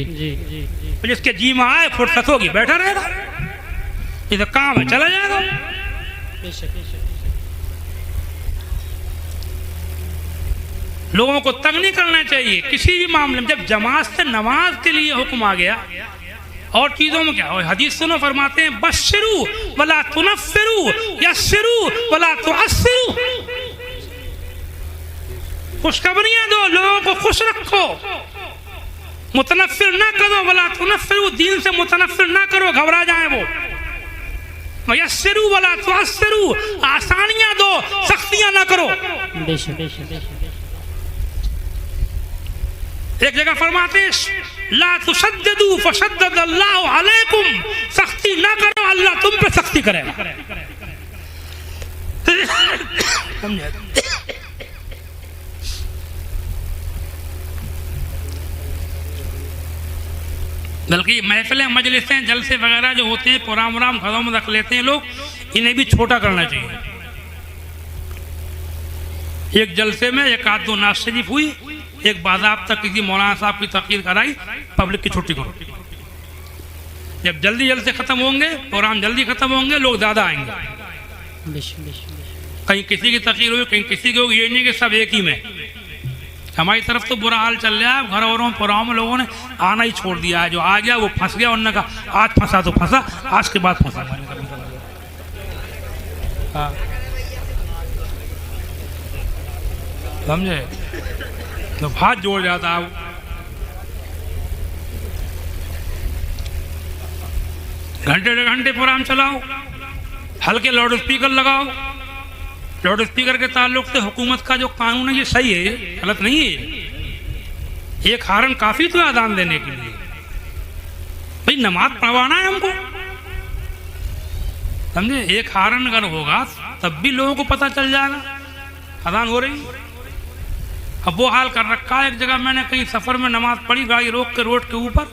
A: फिर जिसके जी में आए फुर्सत होगी बैठा रहेगा, इधर काम है चला जाएगा। लोगों को तंग नहीं करना चाहिए किसी भी मामले में। जब जमात से नमाज के लिए हुक्म आ गया, और चीजों में क्या हो, हदीस सुनो, फरमाते हैं बश्शिरू वला तुनफ्फिरू यस्सिरू वला तुअस्सिरू, खुशखबरियां दो, लोगों को खुश रखो, मुतनफ्फिर ना करो, वला तुनफ्फिरू, दीन से मुतनफ्फिर ना करो, घबरा जाए वो। यस्सिरू वला तुअस्सिरू, आसानियां दो, सख्तियां ना करो।
B: बेशक बेशक बेशक।
A: एक जगह फरमाते ला तुशद्दिदू फशद्ददल्लाहु अलैकुम, सख्ती ना करो, अल्लाह तुम पे सख्ती करेगा। समझे? बल्कि महफिलें, मजलिसें, जलसे वगैरह जो होते हैं, प्रोग्राम वराम घरों में रख लेते हैं लोग, इन्हें भी छोटा करना चाहिए। एक जलसे में एक आध दो नाज शरीफ हुई, एक बाज़ाब्ता किसी मौलाना साहब की तक़रीर कराई, पब्लिक की छुट्टी करो। जब जल्दी जलसे ख़त्म होंगे, प्रोग्राम जल्दी ख़त्म होंगे, लोग ज़्यादा आएंगे। कहीं किसी की तक़रीर हुई, कहीं किसी की होगी, ये नहीं कि सब एक ही में। हमारी तरफ तो बुरा हाल चल रहा है, घरों प्रोग्राम में लोगों ने आना ही छोड़ दिया है। जो आ गया वो फंस गया, उन्होंने कहा आज फंसा तो फंसा, आज के बाद फंसा। समझे? तो हाथ जोड़ जाता है। घंटे डेढ़ घंटे प्रोग्राम चलाओ, हल्के लाउड स्पीकर लगाओ। लाउड स्पीकर के ताल्लुक से हुकूमत का जो कानून है ये सही है, गलत नहीं है। एक हारन काफी तो अजान देने के लिए, भाई नमाज पढ़वाना है हमको। समझे? एक हारन अगर होगा तब भी लोगों को पता चल जाएगा अजान हो रही। अब वो हाल कर रखा है। एक जगह मैंने कहीं सफ़र में नमाज पढ़ी, गाड़ी रोक के रोड के ऊपर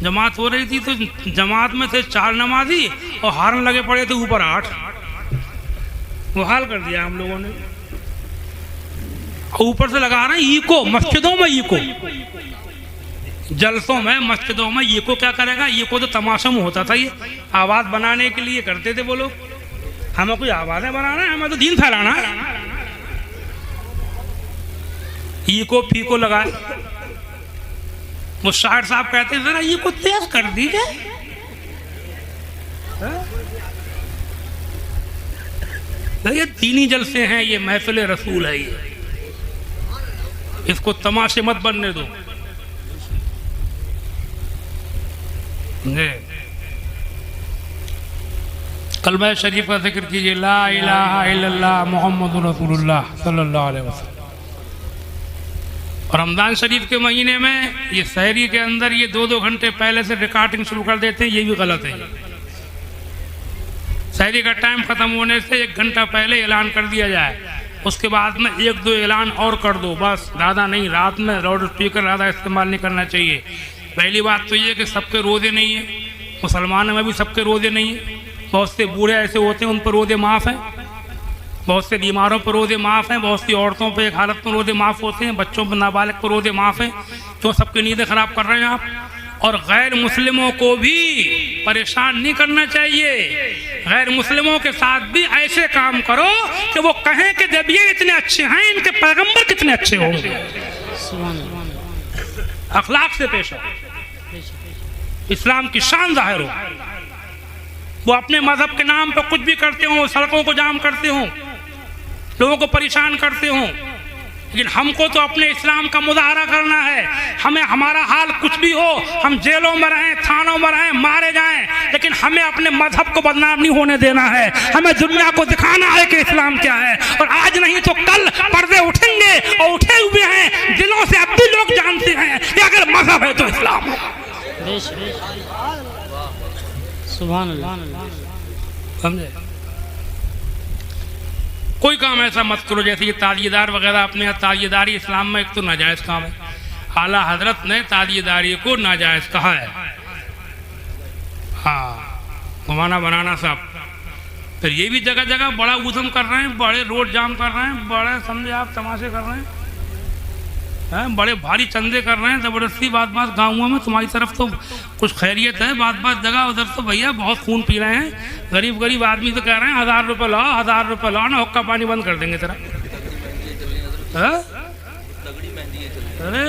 A: जमात हो रही थी, तो जमात में थे 4 नमाजी और हारन लगे पड़े थे ऊपर 8। वो हाल कर दिया हम लोगों ने। ऊपर से लगा रहे हैं ईको, मस्जिदों में ईको, जलसों में, मस्जिदों में ईको क्या करेगा? ईको तो तमाशा में होता था, ये आवाज़ बनाने के लिए करते थे वो लोग। हमें कोई आवाज़ें बनाना है, हमें तो दीन फैलाना है। ईको फीको लगाए। वो शायर साहब कहते हैं जरा ईको तेज कर दीजिए। ये दीनी जलसे हैं, ये महफिल रसूल है, ये इसको तमाशे मत बनने दो। कलमा शरीफ का जिक्र कीजिए, ला इलाहा इल्लल्लाह मुहम्मदुर रसूलुल्लाह सल्लल्लाहु अलैहि वसल्लम। और रमज़ान शरीफ के महीने में ये सहरी के अंदर ये 2-2 घंटे पहले से रिकॉर्डिंग शुरू कर देते हैं, ये भी गलत है। सहरी का टाइम ख़त्म होने से 1 घंटा पहले ऐलान कर दिया जाए, उसके बाद में 1-2 ऐलान और कर दो, बस ज़्यादा नहीं। रात में लाउड स्पीकर ज़्यादा इस्तेमाल नहीं करना चाहिए। पहली बात तो ये कि सबके रोज़े नहीं है, मुसलमानों में भी सबके रोज़े नहीं है। बहुत से बूढ़े ऐसे होते हैं उन पर रोज़े माफ़ हैं, बहुत से बीमारों पर रोज़े माफ़ हैं, बहुत सी औरतों पर एक हालत में रोज़े माफ़ होते हैं, बच्चों पर नाबालिग पर रोज़े माफ़ हैं। क्यों सबकी नींदें ख़राब कर रहे हैं आप? और गैर मुस्लिमों को भी परेशान नहीं करना चाहिए। गैर मुस्लिमों के साथ भी ऐसे काम करो कि वो कहें कि जब ये इतने अच्छे हैं, इनके पैगंबर कितने अच्छे होंगे। अखलाक से पेश हो, इस्लाम की शान जाहिर हो। वो अपने मजहब के नाम पर कुछ भी करते हो, सड़कों को जाम करते हो, लोगों को परेशान करते हो, लेकिन हमको तो अपने इस्लाम का मुजाहरा करना है। हमें हमारा हाल कुछ भी हो, हम जेलों में रहें, थानों में रहें, मारे जाएं, लेकिन हमें अपने मजहब को बदनाम नहीं होने देना है। हमें दुनिया को दिखाना है कि इस्लाम क्या है। और आज नहीं तो कल पर्दे उठेंगे, और उठे हुए हैं, दिलों से अब भी लोग जानते हैं कि अगर मजहब है तो इस्लाम है। समझे? कोई काम ऐसा मत करो जैसे ये ताजियेदार वगैरह। अपने यहाँ ताजियेदारी इस्लाम में एक तो नाजायज़ काम है। आला हजरत ने ताजियेदारी को नाजायज़ कहा है। हाँ, घुमाना बनाना सब। फिर ये भी जगह जगह बड़ा उधम कर रहे हैं, बड़े रोड जाम कर रहे हैं, बड़े समझे आप तमाशे कर रहे हैं, बड़े भारी चंदे कर रहे हैं ज़बरदस्ती। बात गाँवों में तुम्हारी तरफ तो कुछ खैरियत है, बात जगह उधर तो भैया बहुत खून पी रहे हैं। गरीब आदमी तो कह रहे हैं 1000 रुपये लाओ, 1000 रुपये लाओ, ना हुक्का पानी बंद कर देंगे तेरा। अरे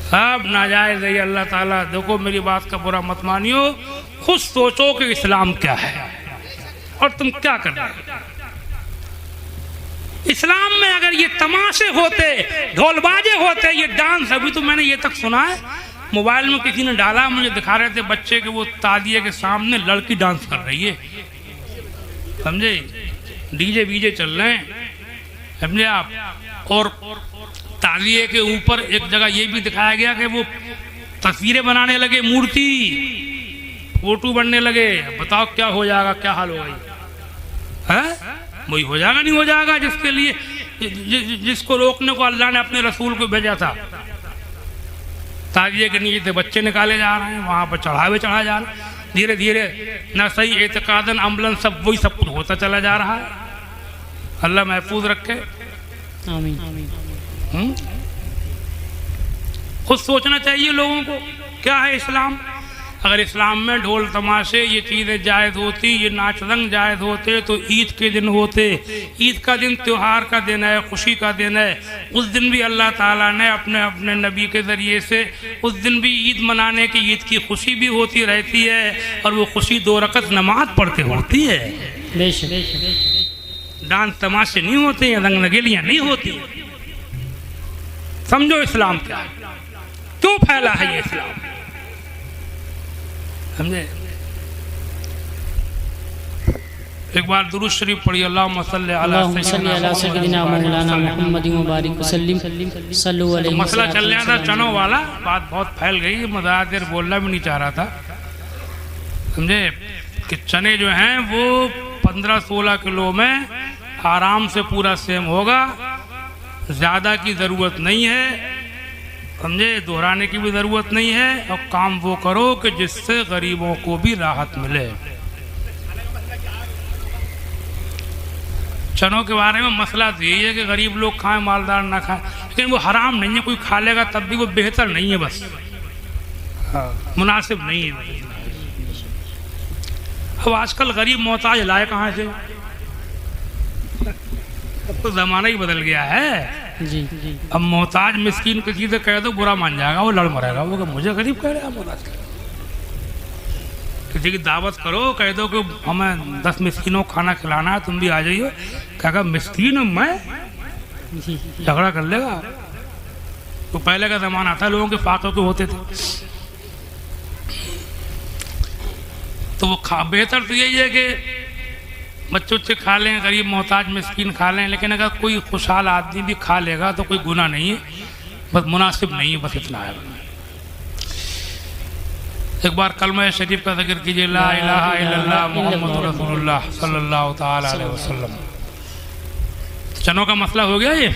A: सब नाजायज़ है। अल्लाह ताला देखो, मेरी बात का बुरा मत मानियो, खुद सोचो कि इस्लाम क्या है और तुम क्या कर रहे हो। इस्लाम में अगर ये तमाशे होते, ढोलबाजे होते, ये डांस, अभी तो मैंने ये तक सुना है, मोबाइल में किसी ने डाला, मुझे दिखा रहे थे बच्चे के वो तादिये के सामने लड़की डांस कर रही है, समझे, डीजे बीजे चल रहे हैं, समझे आप। और तादिये के ऊपर एक जगह ये भी दिखाया गया कि वो तस्वीरें बनाने लगे, मूर्ति फोटो बनने लगे। बताओ क्या हो जाएगा, क्या हाल होगा, है वही हो जाएगा, नहीं हो जाएगा जिसके लिए जिसको रोकने को अल्लाह ने अपने रसूल को भेजा था। ताजिए के नीचे से बच्चे निकाले जा रहे हैं, वहाँ पर चढ़ावे चढ़ाया जा रहा है, धीरे धीरे न सही एतकादन अमलन सब वही सब कुछ होता चला जा रहा है। अल्लाह महफूज रखे, आमीन। खुद सोचना चाहिए लोगों को क्या है इस्लाम। अगर इस्लाम में ढोल तमाशे ये चीज़ें जायज़ होती, ये नाच रंग जायज़ होते, तो ईद के दिन होते। ईद का दिन त्यौहार का दिन है, खुशी का दिन है। उस दिन भी अल्लाह ताला ने अपने अपने नबी के ज़रिए से उस दिन भी ईद मनाने की, ईद की खुशी भी होती रहती है, और वो खुशी 2 रकत नमाज पढ़ते होती है। डांस तमाशे नहीं होते हैं, रंग नगेलियाँ नहीं होती। समझो इस्लाम क्या है, क्यों फैला है ये इस्लाम, समझे। एक बार दुरूद शरीफ पढ़िए, अल्लाहुम्मा सल्ली अला सय्यिदिना मौलाना मुहम्मद मुबारक वसल्लम सल्लल्लाहु अलैहि वसल्लम। मसला चल रहा था चनों वाला, बात बहुत फैल गई, मज़ा देर बोलना भी नहीं चाह रहा था, समझे, कि चने जो हैं वो 15-16 किलो में आराम से पूरा सेम होगा, ज़्यादा की ज़रूरत नहीं है, समझे, दोहराने की भी ज़रूरत नहीं है, और काम वो करो कि जिससे गरीबों को भी राहत मिले। चनों के बारे में मसला तो यही है कि गरीब लोग खाएं, मालदार ना खाएं, लेकिन वो हराम नहीं है, कोई खा लेगा तब भी वो बेहतर नहीं है, बस मुनासिब नहीं है। अब आजकल गरीब मोहताज लाए कहाँ से, अब तो ज़माना ही बदल गया है जी। अब मोहताज मिस्कीन किसी से कह दो बुरा मान जाएगा, वो लड़ मरेगा, वो कि मुझे गरीब कह रहे हैं मोहताज। किसी की दावत करो, कह दो कि हमें 10 मिस्कीनों को खाना खिलाना है, तुम भी आ जाइए, कहेगा मिस्कीन मैं, झगड़ा कर लेगा। तो पहले का ज़माना था, लोगों के फाकों के होते थे, तो वो बेहतर तो यही है कि बच्चे उच्चे खा लें, गरीब मोहताज मिस्कीन खा लें, लेकिन अगर कोई खुशहाल आदमी भी खा लेगा तो कोई गुनाह नहीं है, बस मुनासिब नहीं है, बस इतना है। एक बार कलमा शरीफ का जिक्र कीजिए, ला इलाहा इल्लल्लाह मुहम्मदुर रसूलुल्लाह सल्लल्लाहु ताला अलैहि वसल्लम। चनों का मसला हो गया, ये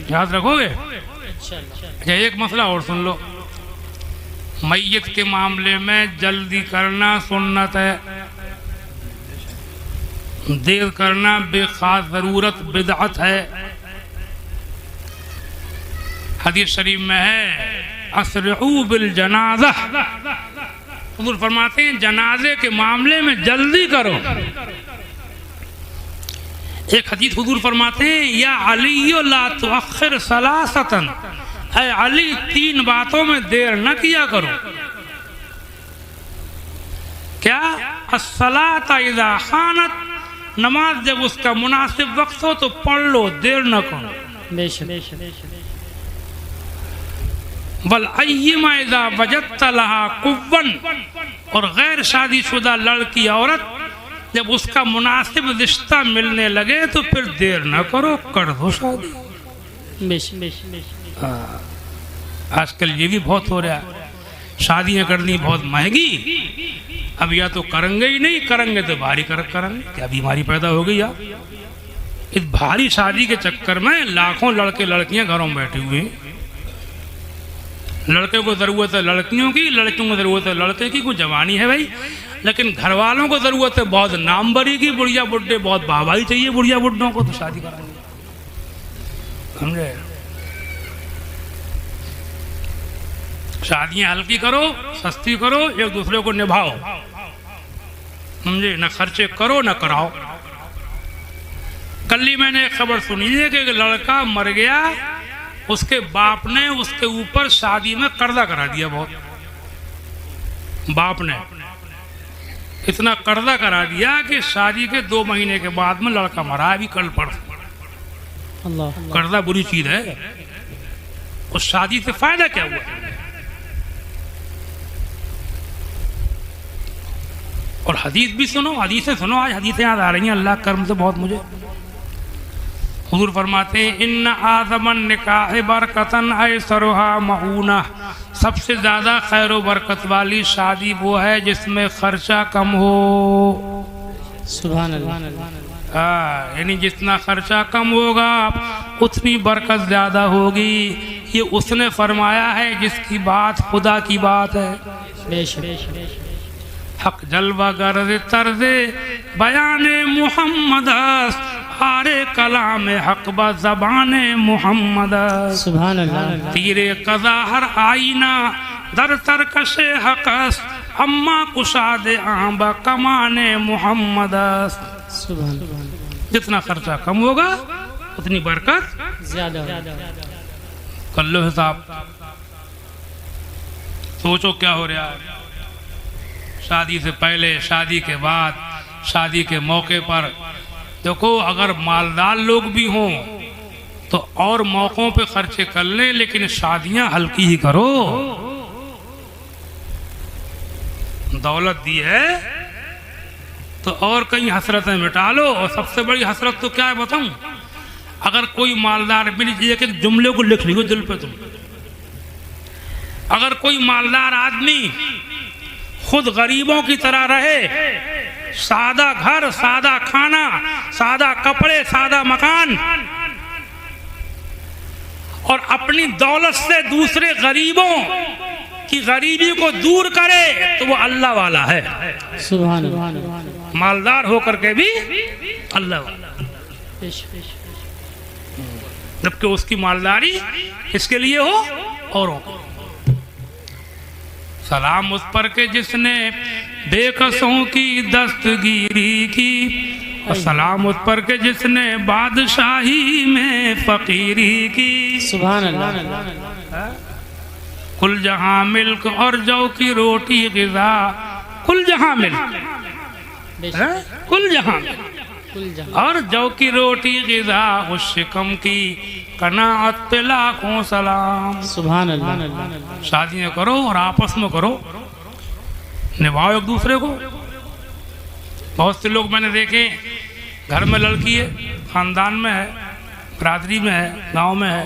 A: याद रखोगे। अच्छा, एक मसला और सुन लो, मैयत के मामले में जल्दी करना सुन्नत है, देर करना बेखास ज़रूरत बिदअत है। हदीस शरीफ में है अस्रिऊ बिल जनाज़ा, हुज़ूर फरमाते हैं जनाजे के मामले में जल्दी करो। एक हदीस हुज़ूर फरमाते हैं या अली ला तुअख्खिर सलासतन, ऐ अली 3 बातों में देर न किया करो। क्या? अस्सलात इज़ा खानत, नमाज जब उसका मुनासिब वक्त हो तो पढ़ लो, देर न करो। बल अय्यिमा इज़ा वजदत लहा कुव्वन, और गैर शादीशुदा लड़की औरत जब उसका मुनासिब रिश्ता मिलने लगे तो फिर देर न करो, कर दो शादी। आजकल ये भी बहुत हो रहा है, शादियाँ करनी बहुत महंगी, अब या तो करेंगे ही नहीं, करेंगे तो भारी करेंगे, क्या बीमारी पैदा हो गई यार। इस भारी शादी के चक्कर में लाखों लड़के लड़कियां घरों में बैठे हुए हैं। लड़के को ज़रूरत है लड़कियों की, लड़कियों को ज़रूरत है लड़के की, कोई जवानी है भाई, लेकिन घर वालों को ज़रूरत है बहुत नामवरी की, बुढ़िया बुढ़े बहुत वाहवाही चाहिए बुढ़िया बुढ़ों को, तो शादी कराएंगे, समझे। शादियाँ हल्की करो, सस्ती करो, एक दूसरे को निभाओ, समझे, न खर्चे करो न कराओ। कल ही मैंने एक खबर सुनी है कि एक लड़का मर गया, उसके बाप ने उसके ऊपर शादी में कर्जा करा दिया, बहुत, बाप ने इतना कर्जा करा दिया कि शादी के 2 महीने के बाद में लड़का मरा, अभी कल पड़।
B: अल्लाह
A: कर्जा बुरी चीज है, उस शादी से फायदा क्या हुआ? और हदीस भी सुनो, हदीसें सुनो, आज हदीसें याद आ रही हैं अल्लाह कर्म से बहुत मुझे। हुजूर फरमाते हैं इन्न आज़मन निकाह बरकतन ऐसरुहा मऊना, सबसे ज़्यादा खैर व बरकत वाली शादी वो है जिसमें खर्चा कम हो।
B: सुभान अल्लाह।
A: हाँ, यानी जितना खर्चा कम होगा उतनी बरकत ज़्यादा होगी। ये उसने फरमाया है जिसकी बात खुदा की बात है।
B: बेशक
A: हक जलवा गर्ज तर्ज़े बयाने मोहम्मद, आरे कलाम हक ब ज़बाने मोहम्मद।
B: सुभान अल्लाह।
A: तीरे कज़ा हर आईना दर तरकशे हकस, अम्मा कुशाद आंब कमाने मोहम्मद।
B: सुभान।
A: जितना खर्चा कम होगा उतनी बरकत
B: ज्यादा।
A: कर लो हिसाब, सोचो क्या हो रहा है शादी से पहले, शादी के बाद, शादी के मौके पर। देखो अगर मालदार लोग भी हों तो और मौक़ों पे खर्चे कर लें, लेकिन शादियां हल्की ही करो। दौलत दी है तो और कहीं हसरतें मिटा लो। और सबसे बड़ी हसरत तो क्या है बताऊं? अगर कोई मालदार, मेरी एक एक जुमले को लिख लियो दिल पे तुम, अगर कोई मालदार आदमी खुद गरीबों की तरह रहे, सादा घर, सादा खाना, सादा कपड़े, सादा मकान, और अपनी दौलत से दूसरे गरीबों की गरीबी को दूर करे तो वो अल्लाह वाला है।
B: सुभान।
A: मालदार होकर के भी अल्लाह वाला, जबकि उसकी मालदारी इसके लिए हो औरों को। सलाम उस पर के जिसने बेकसों की दस्तगीरी की, और सलाम उस पर के जिसने बादशाही में फकीरी की।
B: सुभान अल्लाह।
A: कुल जहां मिल्क और जौ की रोटी ग़िज़ा, कुल जहां मिल्क, कुल जहां मिल्क और जौ की रोटी ग़िज़ा, उस शिकम की कनाअत पे लाखों सलाम।
B: सुभान अल्लाह।
A: शादियाँ करो और आपस में करो, निभाओ एक दूसरे को। बहुत से लोग मैंने देखे, घर में लड़की है, ख़ानदान में है, बरादरी में है, गांव में है,